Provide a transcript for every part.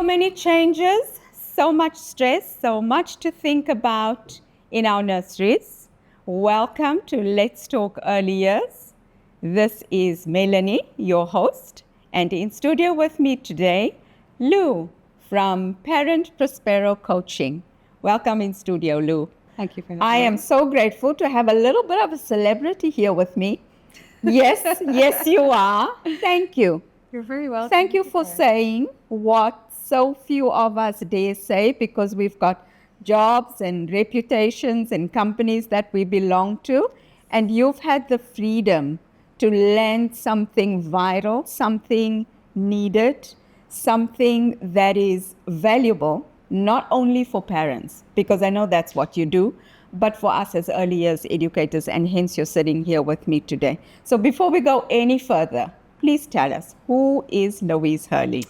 many changes, so much stress, so much to think about in our nurseries. Welcome to Let's Talk Early Years. This is Melonie, your host, and in studio with me today, Lou from Parent Prospero Coaching. Welcome in studio, Lou. Thank you for having I am so grateful to have a little bit of a celebrity here with me. Yes, yes, you are. Thank you. You're very welcome. Thank you for saying what so few of us dare say, because we've got jobs and reputations and companies that we belong to, and you've had the freedom to land something vital, something needed, something that is valuable, not only for parents, because I know that's what you do, but for us as early years educators, and hence you're sitting here with me today. So before we go any further, please tell us, who is Louise Hurley?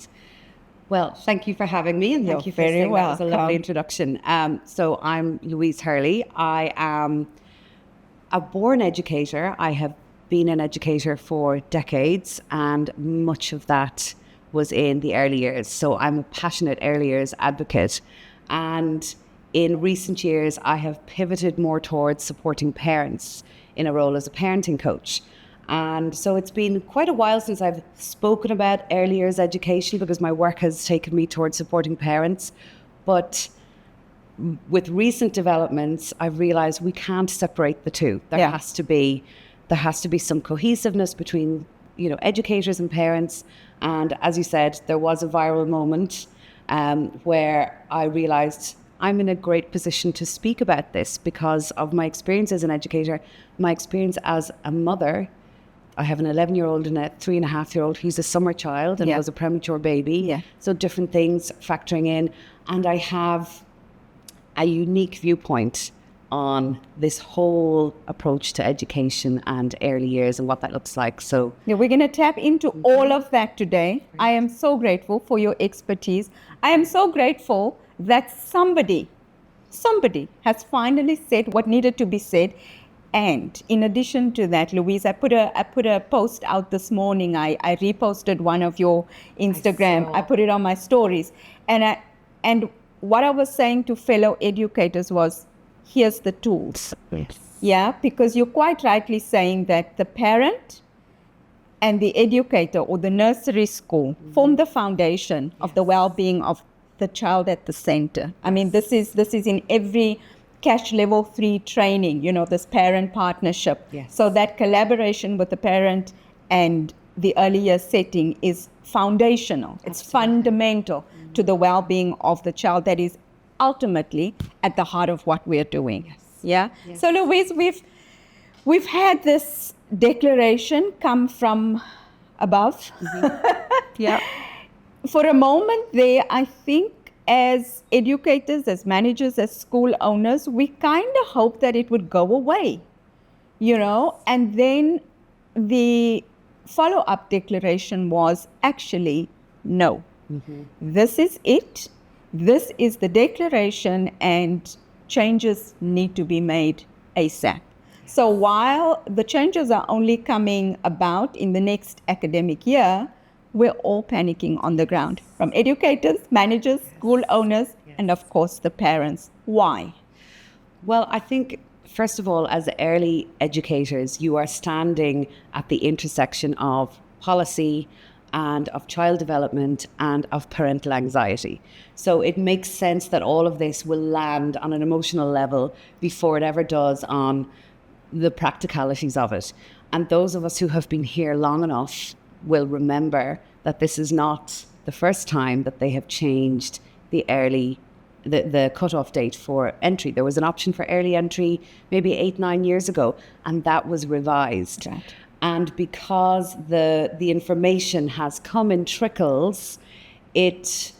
Well, thank you for having me, and thank you for saying that was a lovely introduction. So I'm Louise Hurley. I am a born educator. I have been an educator for decades, and much of that was in the early years. So I'm a passionate early years advocate. And in recent years, I have pivoted more towards supporting parents in a role as a parenting coach. And so it's been quite a while since I've spoken about early years education, because my work has taken me towards supporting parents. But with recent developments, I've realized we can't separate the two. There has to be some cohesiveness between, educators and parents. And as you said, there was a viral moment where I realized I'm in a great position to speak about this because of my experience as an educator, my experience as a mother. I have an 11-year-old and a 3.5-year-old who's a summer child and was a premature baby. Yeah. So different things factoring in. And I have a unique viewpoint on this whole approach to education and early years and what that looks like. So we're going to tap into all of that today. I am so grateful for your expertise. I am so grateful that somebody has finally said what needed to be said. And in addition to that, Louise, I put a post out this morning. I reposted one of your Instagram. I put it on my stories. And what I was saying to fellow educators was, here's the tools. Yes. Yeah, because you're quite rightly saying that the parent and the educator or the nursery school form the foundation of the well-being of the child at the center. I mean, this is in every cash level 3 training, this parent partnership. Yes. So that collaboration with the parent and the earlier setting is foundational. It's fundamental to the well-being of the child. That is ultimately at the heart of what we're doing. Yes. Yeah. Yes. So Louise, we've had this declaration come from above. Yeah. For a moment there, I think as educators, as managers, as school owners, we kind of hoped that it would go away, and then the follow-up declaration was actually, no, this is it. This is the declaration, and changes need to be made ASAP. So while the changes are only coming about in the next academic year, we're all panicking on the ground, from educators, managers, school owners, and of course the parents. Why? Well, I think, first of all, as early educators, you are standing at the intersection of policy and of child development and of parental anxiety. So it makes sense that all of this will land on an emotional level before it ever does on the practicalities of it. And those of us who have been here long enough will remember that this is not the first time that they have changed the cutoff date for entry. There was an option for early entry maybe 8-9 years ago, and that was revised. Right. And because the information has come in trickles, it's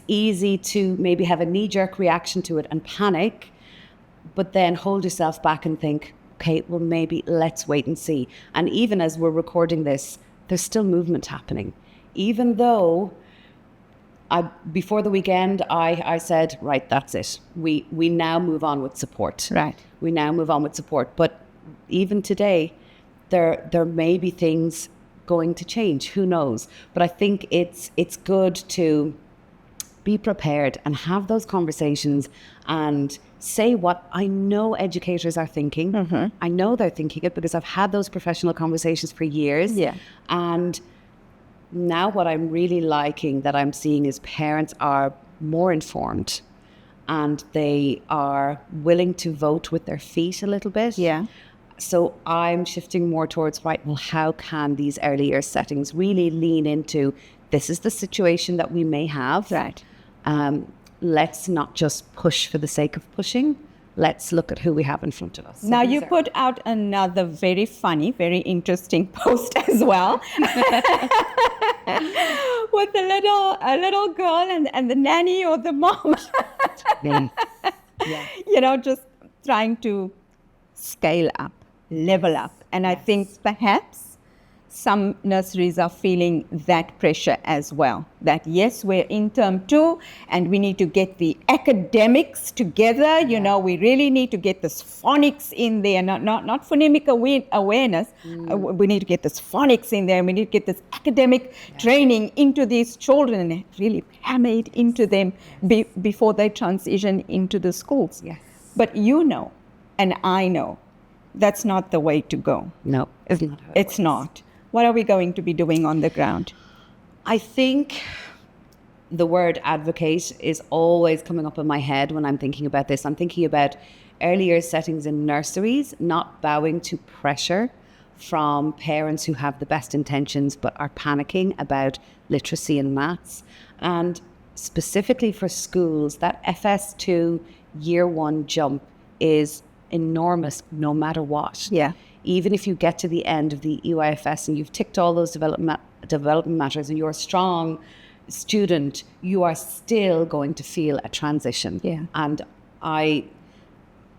easy to maybe have a knee-jerk reaction to it and panic, but then hold yourself back and think, okay, well, maybe let's wait and see. And even as we're recording this, there's still movement happening. Even though before the weekend, I said, right, that's it. We now move on with support. Right. We now move on with support. But even today, there may be things going to change. Who knows? But I think it's good to be prepared and have those conversations and say what I know educators are thinking. I know they're thinking it because I've had those professional conversations for years. Yeah. And now what I'm really liking that I'm seeing is parents are more informed and they are willing to vote with their feet a little bit. Yeah. So I'm shifting more towards, right, well, how can these early year settings really lean into, this is the situation that we may have. Right. Let's not just push for the sake of pushing. Let's look at who we have in front of us. So now you put out another very funny, very interesting post as well. With a little girl and the nanny or the mom. Yeah. You know, just trying to scale up, level up. And I think perhaps some nurseries are feeling that pressure as well. That yes, we're in term 2 and we need to get the academics together. You know, we really need to get this phonics in there, not phonemic awareness. We need to get this phonics in there. And we need to get this academic training into these children and really hammer it into them before they transition into the schools. Yes. But you know, and I know, that's not the way to go. No, it's not. It's not. What are we going to be doing on the ground? I think the word advocate is always coming up in my head when I'm thinking about this. I'm thinking about earlier settings in nurseries, not bowing to pressure from parents who have the best intentions but are panicking about literacy and maths. And specifically for schools, that FS2 year 1 jump is enormous no matter what. Yeah. Even if you get to the end of the EYFS and you've ticked all those development matters and you're a strong student, you are still going to feel a transition. Yeah. And I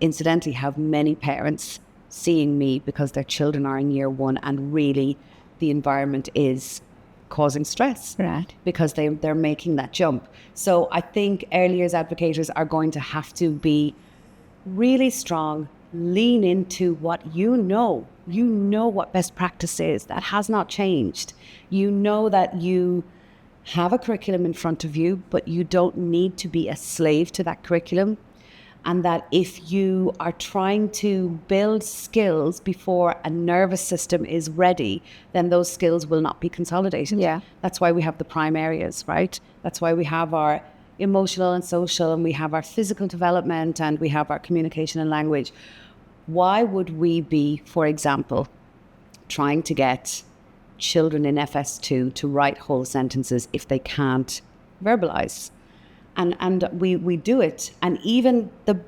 incidentally have many parents seeing me because their children are in year 1 and really the environment is causing stress. Right. Because they're making that jump. So I think early years advocates are going to have to be really strong, lean into what you know what best practice is. That has not changed. You know that you have a curriculum in front of you, but you don't need to be a slave to that curriculum. And that if you are trying to build skills before a nervous system is ready, then those skills will not be consolidated. Yeah. That's why we have the prime areas, right? That's why we have our emotional and social, and we have our physical development, and we have our communication and language. Why would we be, for example, trying to get children in FS2 to write whole sentences if they can't verbalize? And we do it. And even the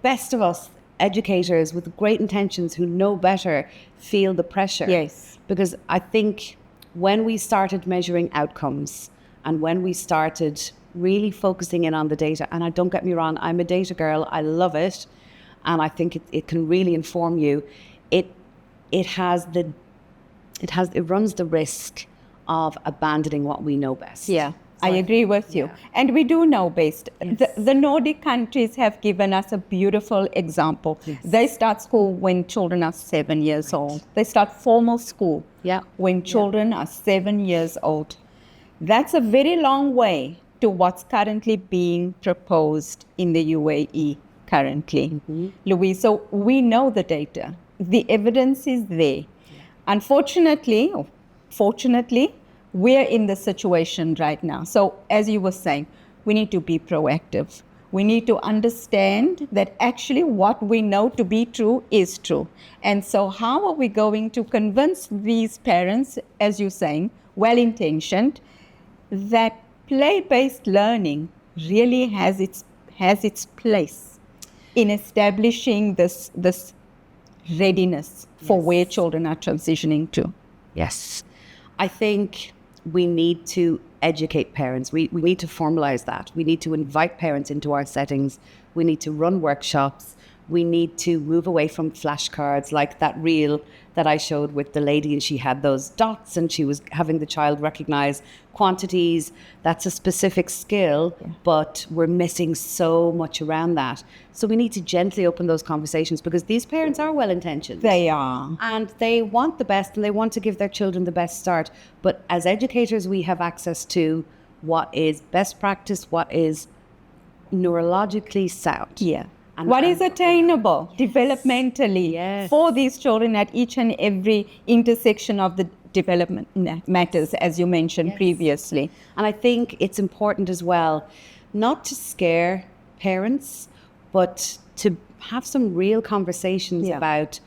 best of us, educators with great intentions who know better, feel the pressure. Yes. Because I think when we started measuring outcomes and when we started really focusing in on the data, and don't get me wrong, I'm a data girl, I love it, and I think it can really inform you. It runs the risk of abandoning what we know best. Yeah, I agree with you. And we do know best. Yes. The Nordic countries have given us a beautiful example. Yes. They start school when children are 7 years old. They start formal school when children are 7 years old. That's a very long way to what's currently being proposed in the UAE currently, Louise. So we know the data. The evidence is there. Yeah. Unfortunately, or fortunately, we're in the situation right now. So as you were saying, we need to be proactive. We need to understand that actually what we know to be true is true. And so how are we going to convince these parents, as you're saying, well-intentioned, that play-based learning really has its place in establishing this readiness for where children are transitioning to? Yes. I think we need to educate parents. We need to formalize that. We need to invite parents into our settings. We need to run workshops. We need to move away from flashcards like that reel that I showed with the lady, and she had those dots and she was having the child recognize quantities. That's a specific skill, but we're missing so much around that. So we need to gently open those conversations because these parents are well-intentioned. They are. And they want the best and they want to give their children the best start. But as educators, we have access to what is best practice, what is neurologically sound. Yeah. What is attainable developmentally for these children at each and every intersection of the development matters, as you mentioned previously. And I think it's important as well, not to scare parents, but to have some real conversations about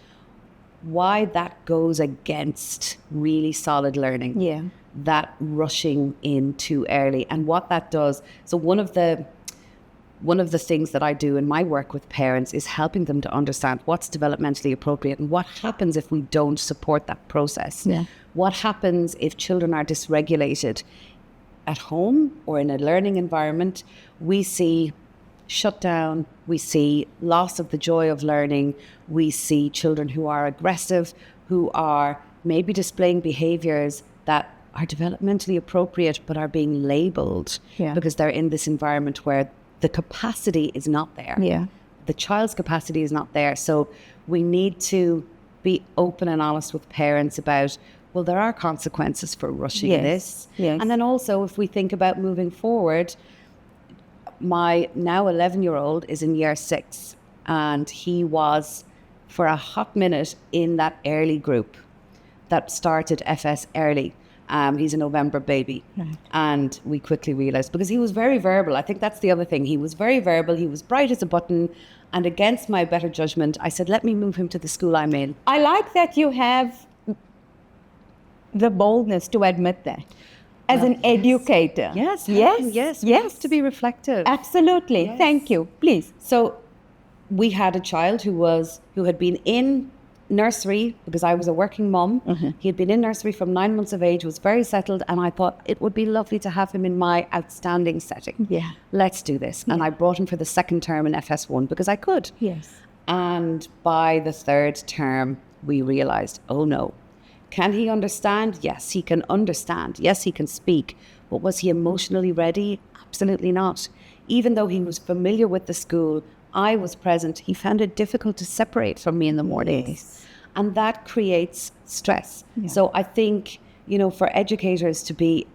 why that goes against really solid learning. Yeah. That rushing in too early and what that does. So one of the things that I do in my work with parents is helping them to understand what's developmentally appropriate and what happens if we don't support that process. Yeah. What happens if children are dysregulated at home or in a learning environment? We see shutdown, we see loss of the joy of learning, we see children who are aggressive, who are maybe displaying behaviours that are developmentally appropriate but are being labelled because they're in this environment where the capacity is not there. Yeah. The child's capacity is not there. So we need to be open and honest with parents about, well, there are consequences for rushing this. Yes. And then also, if we think about moving forward, my now 11-year-old is in year 6, and he was, for a hot minute, in that early group that started FS early. He's a November baby. Right. And we quickly realised, because he was very verbal, I think that's the other thing, he was very verbal, he was bright as a button, and against my better judgment, I said, let me move him to the school I'm in. I like that you have the boldness to admit that. As an educator. Yes. We have to be reflective. Absolutely. Yes. Thank you. Please. So we had a child who had been in nursery, because I was a working mum. Mm-hmm. He had been in nursery from 9 months of age, was very settled, and I thought it would be lovely to have him in my outstanding setting. Yeah. Let's do this. Yeah. And I brought him for the second term in FS1 because I could. Yes. And by the third term, we realised, oh no. Can he understand? Yes, he can understand. Yes, he can speak. But was he emotionally ready? Absolutely not. Even though he was familiar with the school, I was present, he found it difficult to separate from me in the mornings. Yes. And that creates stress. Yeah. So I think, for educators to be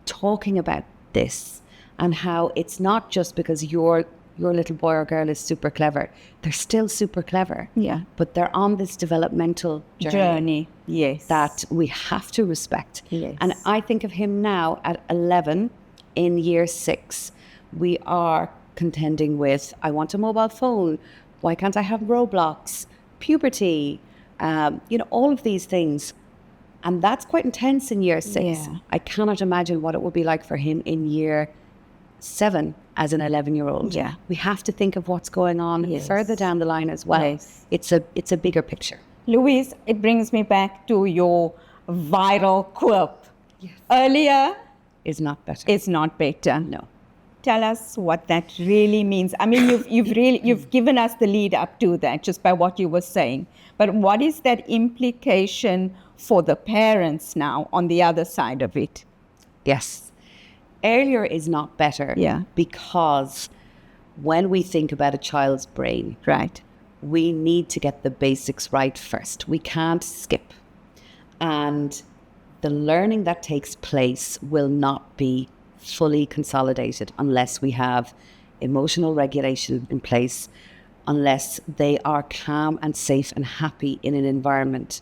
talking about this and how it's not just because your little boy or girl is super clever. They're still super clever. Yeah. But they're on this developmental journey. Yes. That we have to respect. Yes. And I think of him now at 11 in year 6. We are contending with, I want a mobile phone. Why can't I have Roblox? Puberty. All of these things. And that's quite intense in year 6. Yeah. I cannot imagine what it would be like for him in year 7 as an 11-year-old. Yeah. We have to think of what's going on further down the line as well. Yes. It's a bigger picture. Louise, it brings me back to your viral quip. Yes. Earlier is not better. It's not better. No. Tell us what that really means. I mean, you've given us the lead up to that just by what you were saying. But what is that implication for the parents now on the other side of it? Yes. Earlier is not better. Yeah. Because when we think about a child's brain, right, we need to get the basics right first. We can't skip. And the learning that takes place will not be fully consolidated unless we have emotional regulation in place, unless they are calm and safe and happy in an environment,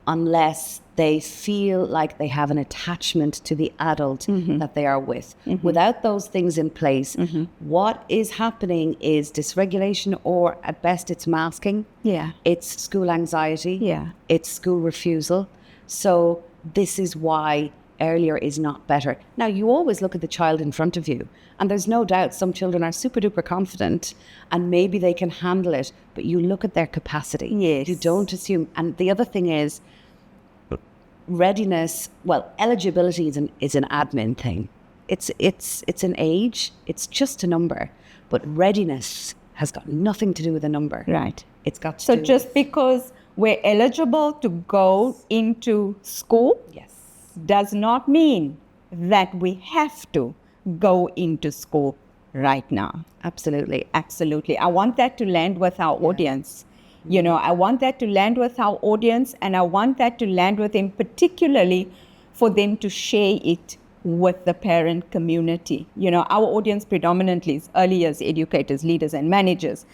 unless they feel like they have an attachment to the adult that they are with. Without those things in place, what is happening is dysregulation, or at best it's masking. Yeah. It's school anxiety. Yeah. It's school refusal. So this is why earlier is not better. Now, you always look at the child in front of you, and there's no doubt some children are super duper confident and maybe they can handle it, but you look at their capacity. Yes. You don't assume. And the other thing is, readiness, eligibility is an admin thing. It's an age, it's just a number, but readiness has got nothing to do with a number. Right. It's got to So do just because we're eligible to go into school, yes, does not mean that we have to go into school right now. Absolutely. Absolutely. I want that to land with our audience. I want that to land with our audience, and I want that to land with them, particularly for them to share it with the parent community. You know, our audience predominantly is early years educators, leaders, and managers.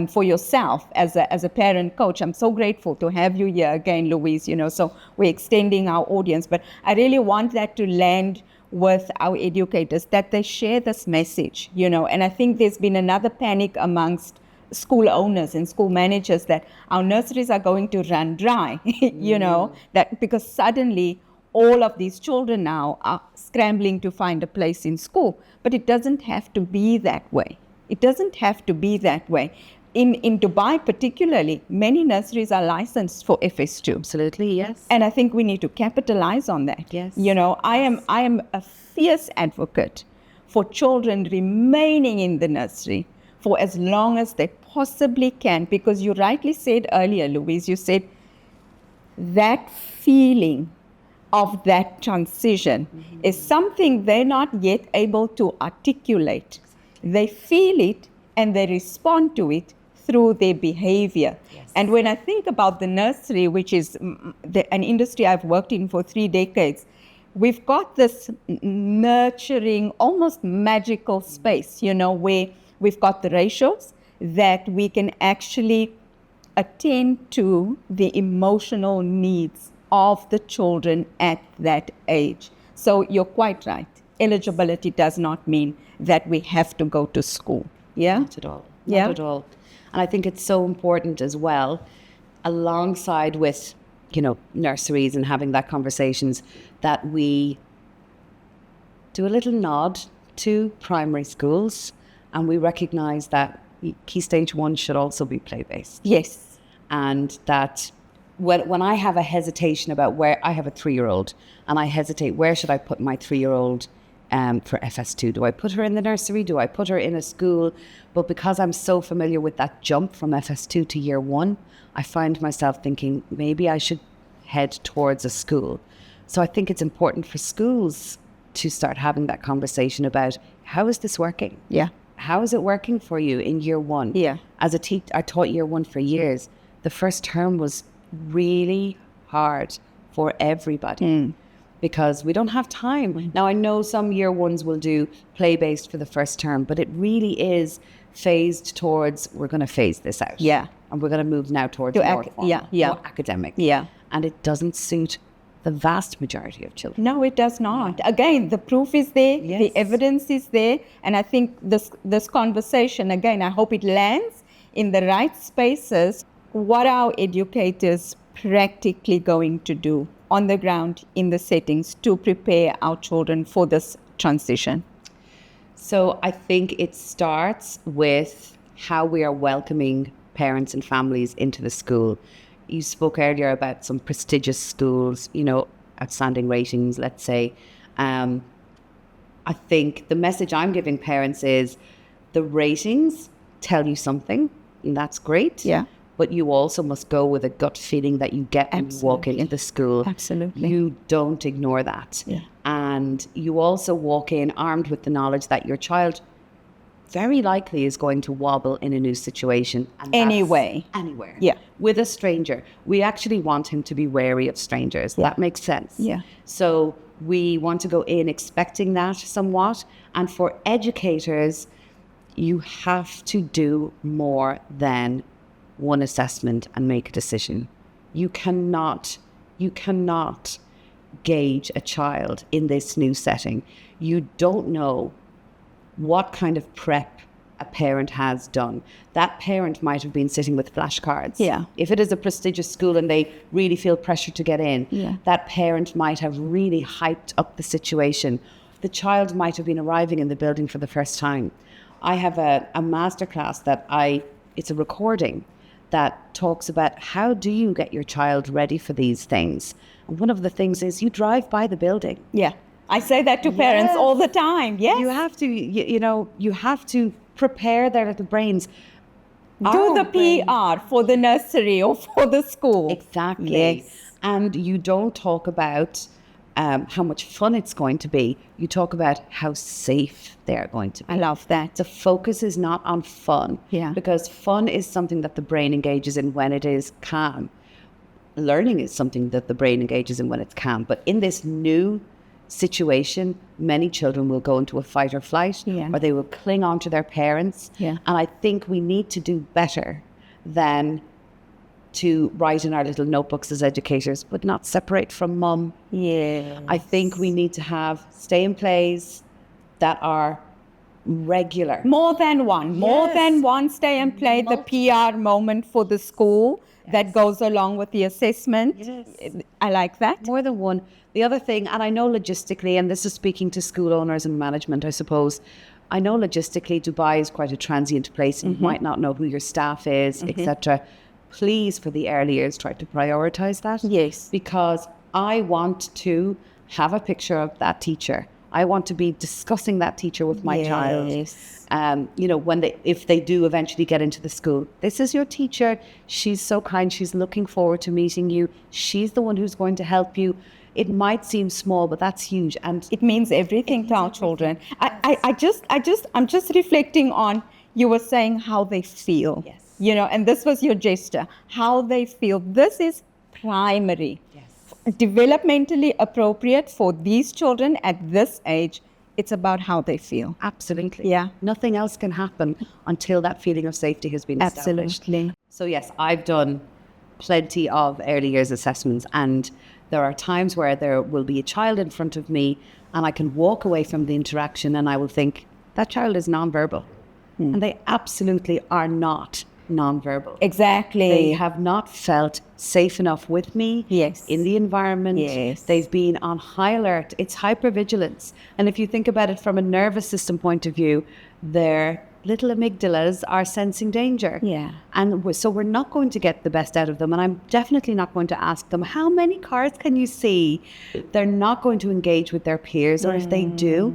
For yourself as a parent coach, I'm so grateful to have you here again, Louise. You know, so we're extending our audience, but I really want that to land with our educators, that they share this message. You know, and I think there's been another panic amongst school owners and school managers that our nurseries are going to run dry. You know, that because suddenly all of these children now are scrambling to find a place in school. But it doesn't have to be that way. It doesn't have to be that way. In Dubai particularly, many nurseries are licensed for FS2. Absolutely, yes. And I think we need to capitalize on that. Yes. You know, I am a fierce advocate for children remaining in the nursery for as long as they possibly can, because you rightly said earlier, Louise, you said that feeling of that transition is something they're not yet able to articulate. They feel it and they respond to it through their behavior. Yes. And when I think about the nursery, which is an industry I've worked in for 3 decades, we've got this nurturing, almost magical space, you know, where we've got the ratios that we can actually attend to the emotional needs of the children at that age. So you're quite right. Eligibility does not mean that we have to go to school. Yeah? Not at all. Not at all. And I think it's so important as well, alongside with, you know, nurseries and having that conversations, that we do a little nod to primary schools and we recognize that Key Stage 1 should also be play-based. Yes. And that when I have a hesitation about where I have a 3-year-old and I hesitate, where should I put my 3-year-old for FS2? Do I put her in the nursery? Do I put her in a school? But because I'm so familiar with that jump from FS2 to year 1, I find myself thinking maybe I should head towards a school. So I think it's important for schools to start having that conversation about, how is this working? Yeah. How is it working for you in year 1? Yeah. As a teacher, I taught year 1 for years. The first term was really hard for everybody because we don't have time. Now, I know some year 1s will do play-based for the first term, but it really is phased towards, we're going to phase this out. Yeah. And we're going to move now towards more academic. Yeah. And it doesn't suit the vast majority of children. No, it does not. Again, the proof is there, the evidence is there, and I think this conversation, again, I hope it lands in the right spaces. What are educators practically going to do on the ground in the settings to prepare our children for this transition? So I think it starts with how we are welcoming parents and families into the school. You spoke earlier about some prestigious schools, you know, outstanding ratings, let's say. I think the message I'm giving parents is the ratings tell you something, and that's great. Yeah. But you also must go with a gut feeling that you get when you walk into the school. Absolutely. You don't ignore that. Yeah. And you also walk in armed with the knowledge that your child very likely is going to wobble in a new situation. And Anywhere. Yeah. With a stranger. We actually want him to be wary of strangers. Yeah. That makes sense. Yeah. So we want to go in expecting that somewhat. And for educators, you have to do more than one assessment and make a decision. You cannot gauge a child in this new setting. You don't know what kind of prep a parent has done. That parent might have been sitting with flashcards. Yeah. If it is a prestigious school and they really feel pressure to get in, that parent might have really hyped up the situation. The child might have been arriving in the building for the first time. I have a masterclass that it's a recording that talks about how do you get your child ready for these things. And one of the things is you drive by the building. Yeah. I say that to parents all the time. Yes. You have to, you have to prepare their little brains. Do the PR for the nursery or for the school. Exactly. Yes. And you don't talk about how much fun it's going to be. You talk about how safe they're going to be. I love that. The focus is not on fun. Yeah. Because fun is something that the brain engages in when it is calm. Learning is something that the brain engages in when it's calm. But in this new situation, many children will go into a fight or flight, or they will cling on to their parents. And I think we need to do better than to write in our little notebooks as educators, but not separate from mum. I think we need to have stay and plays that are regular. More than one stay and play, the PR moment for the school that goes along with the assessment. I like that. More than one. The other thing, and I know logistically, and this is speaking to school owners and management, I suppose, I know logistically Dubai is quite a transient place and you might not know who your staff is, etc. Please, for the early years, try to prioritize that. Because I want to have a picture of that teacher. I want to be discussing that teacher with my child. You know, if they do eventually get into the school, this is your teacher. She's so kind. She's looking forward to meeting you. She's the one who's going to help you. It might seem small, but that's huge, and it means everything to our children. I'm just reflecting on, you were saying how they feel. You know, and this was your gesture, how they feel. This is primary. Developmentally appropriate for these children at this age. It's about how they feel. Absolutely. Nothing else can happen until that feeling of safety has been established. Absolutely. So yes, I've done plenty of early years assessments, and there are times where there will be a child in front of me and I can walk away from the interaction and I will think, that child is nonverbal. And they absolutely are not nonverbal. Exactly. They have not felt safe enough with me in the environment. They've been on high alert. It's hypervigilance. And if you think about it from a nervous system point of view, their little amygdalas are sensing danger. And so we're not going to get the best out of them. And I'm definitely not going to ask them, how many cars can you see? They're not going to engage with their peers. Or if they do,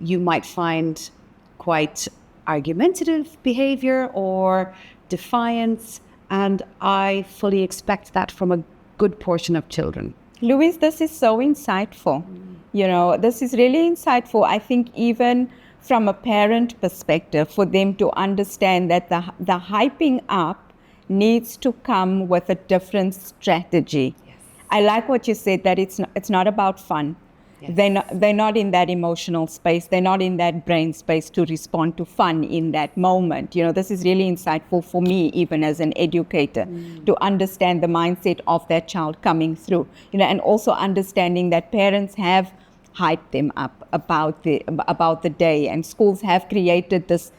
you might find quite argumentative behavior or defiance, and I fully expect that from a good portion of children. Louise, this is so insightful. You know, this is really insightful. I think even from a parent perspective, for them to understand that the hyping up needs to come with a different strategy. I like what you said, that it's not about fun. They're not in that emotional space. They're not in that brain space to respond to fun in that moment. You know, this is really insightful for me, even as an educator, to understand the mindset of that child coming through. You know, and also understanding that parents have hyped them up about the day, and schools have created this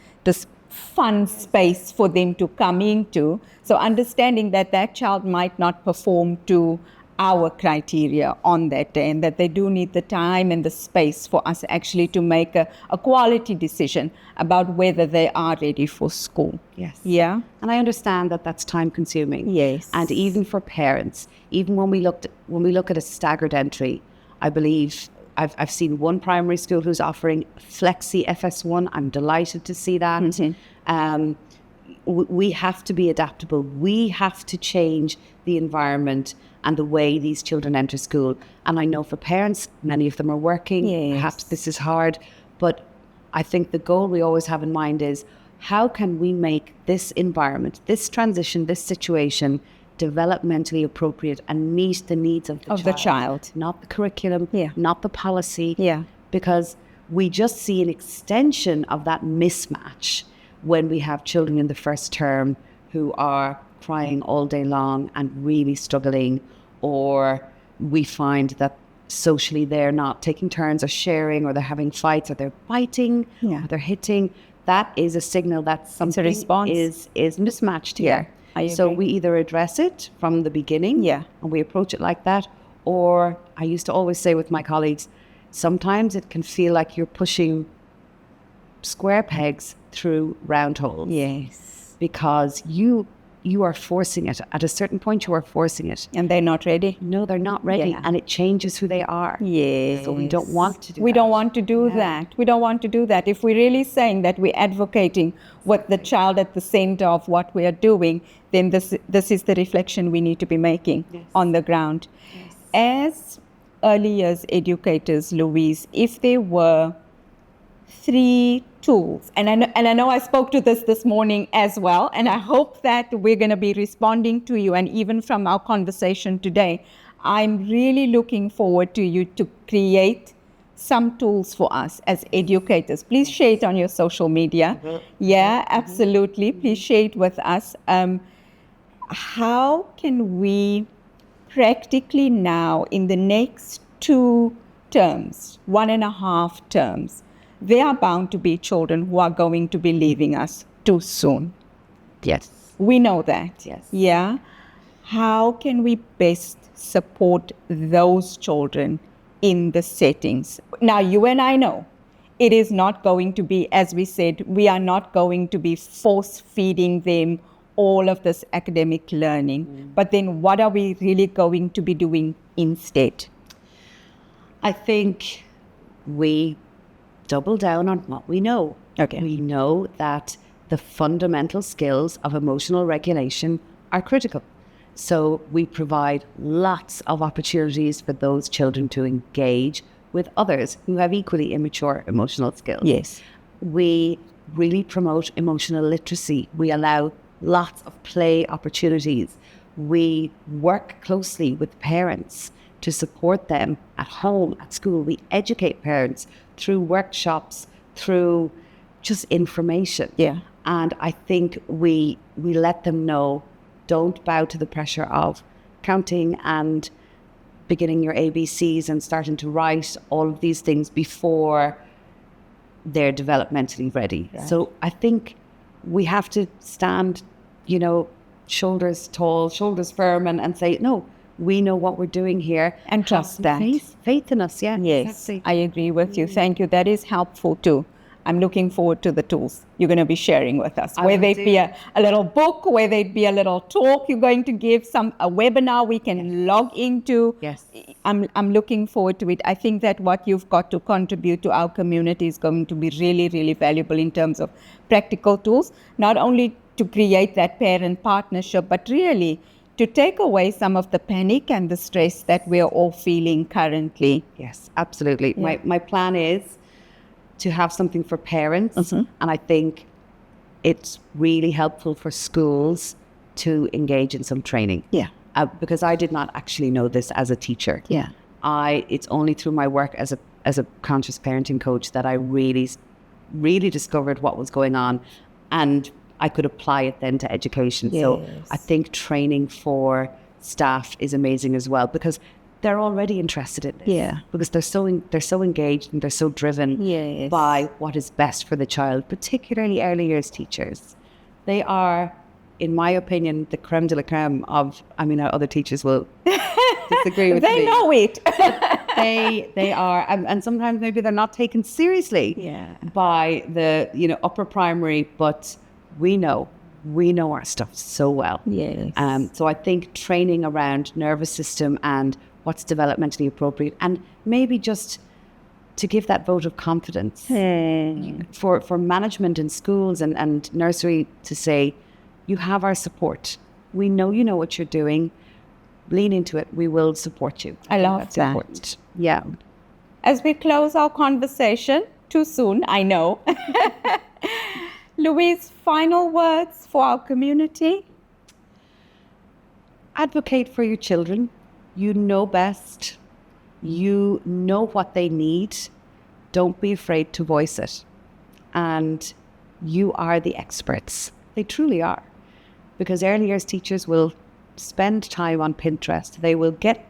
fun space for them to come into. So understanding that child might not perform to our criteria on that day, and that they do need the time and the space for us actually to make a quality decision about whether they are ready for school. And I understand that that's time consuming. And even for parents, even when we look at a staggered entry, I believe I've seen one primary school who's offering flexi FS1. I'm delighted to see that. We have to be adaptable. We have to change the environment and the way these children enter school. And I know for parents, many of them are working. Perhaps this is hard, but I think the goal we always have in mind is, how can we make this environment, this transition, this situation developmentally appropriate and meet the needs of the child. Not the curriculum, not the policy, because we just see an extension of that mismatch when we have children in the first term who are crying all day long and really struggling, or we find that socially they're not taking turns or sharing, or they're having fights, or they're biting, or they're hitting. That is a signal that something is mismatched here. So we either address it from the beginning and we approach it like that, or I used to always say with my colleagues, sometimes it can feel like you're pushing square pegs through round holes. Because you are forcing it. At a certain point, you are forcing it. And they're not ready? No, they're not ready. And it changes who they are. So we don't want to do that. We don't want to do that. We don't want to do that. If we're really saying that we're advocating with the child at the center of what we are doing, then this is the reflection we need to be making on the ground. As early years educators, Louise, if there were 3 tools, and I know I spoke to this morning as well, and I hope that we're going to be responding to you, and even from our conversation today, I'm really looking forward to you to create some tools for us as educators. Please share it on your social media. Yeah, absolutely. Please share it with us. How can we practically now, in the next 2 terms, 1.5 terms, there are bound to be children who are going to be leaving us too soon. Yes. We know that. Yes. Yeah. How can we best support those children in the settings? Now, you and I know it is not going to be, as we said, we are not going to be force feeding them all of this academic learning. But then what are we really going to be doing instead? I think we double down on what we know. Okay. We know that the fundamental skills of emotional regulation are critical. So we provide lots of opportunities for those children to engage with others who have equally immature emotional skills. Yes. We really promote emotional literacy. We allow lots of play opportunities. We work closely with parents to support them at home, at school. We educate parents through workshops, through just information. Yeah. And I think we let them know, don't bow to the pressure of counting and beginning your ABCs and starting to write all of these things before they're developmentally ready. Right. So I think we have to stand, shoulders tall, shoulders firm and say, no, we know what we're doing here. And trust that. Faith in us, yeah. Yes, exactly. I agree with you. Thank you. That is helpful too. I'm looking forward to the tools you're going to be sharing with us. Whether it be a little book, whether it be a little talk you're going to give, a webinar we can log into. Yes. I'm looking forward to it. I think that what you've got to contribute to our community is going to be really, really valuable in terms of practical tools, not only to create that parent partnership, but really to take away some of the panic and the stress that we're all feeling currently. Yes, absolutely. Yeah. My plan is to have something for parents, and I think it's really helpful for schools to engage in some training. Yeah. Because I did not actually know this as a teacher. Yeah. It's only through my work as a conscious parenting coach that I really, really discovered what was going on, and I could apply it then to education. Yes. So I think training for staff is amazing as well, because they're already interested in this. Yeah. Because they're so engaged and they're so driven Yes. by what is best for the child, particularly early years teachers. They are, in my opinion, the creme de la creme of, other teachers will disagree with me. They know it. They are, and sometimes maybe they're not taken seriously by the, upper primary, but we know our stuff so well. Yes. So I think training around nervous system and what's developmentally appropriate, and maybe just to give that vote of confidence for management in schools and nursery to say, you have our support. We know you know what you're doing. Lean into it. We will support you. I love That's that. important. Yeah. As we close our conversation, too soon, I know. Louise, final words for our community? Advocate for your children. You know best. You know what they need. Don't be afraid to voice it. And you are the experts. They truly are. Because early years teachers will spend time on Pinterest. They will get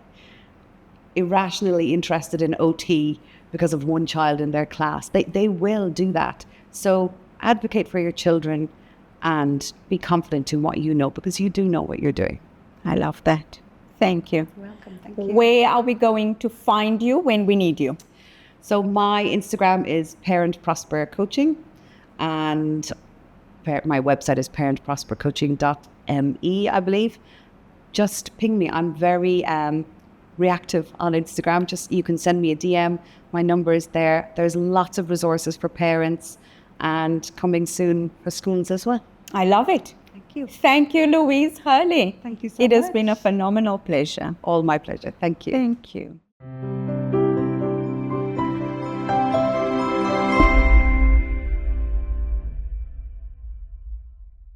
irrationally interested in OT because of one child in their class. They will do that. So advocate for your children and be confident in what you know, because you do know what you're doing. I love that. Thank you. You're welcome. Thank you. Where are we going to find you when we need you? So my Instagram is Parent Prosper Coaching, and my website is parentprospercoaching.me, I believe. Just ping me. I'm very reactive on Instagram. Just you can send me a DM. My number is there. There's lots of resources for parents, and coming soon for schools as well. I love it. Thank you. Thank you, Louise Hurley. Thank you so much. It has been a phenomenal pleasure. All my pleasure. Thank you. Thank you.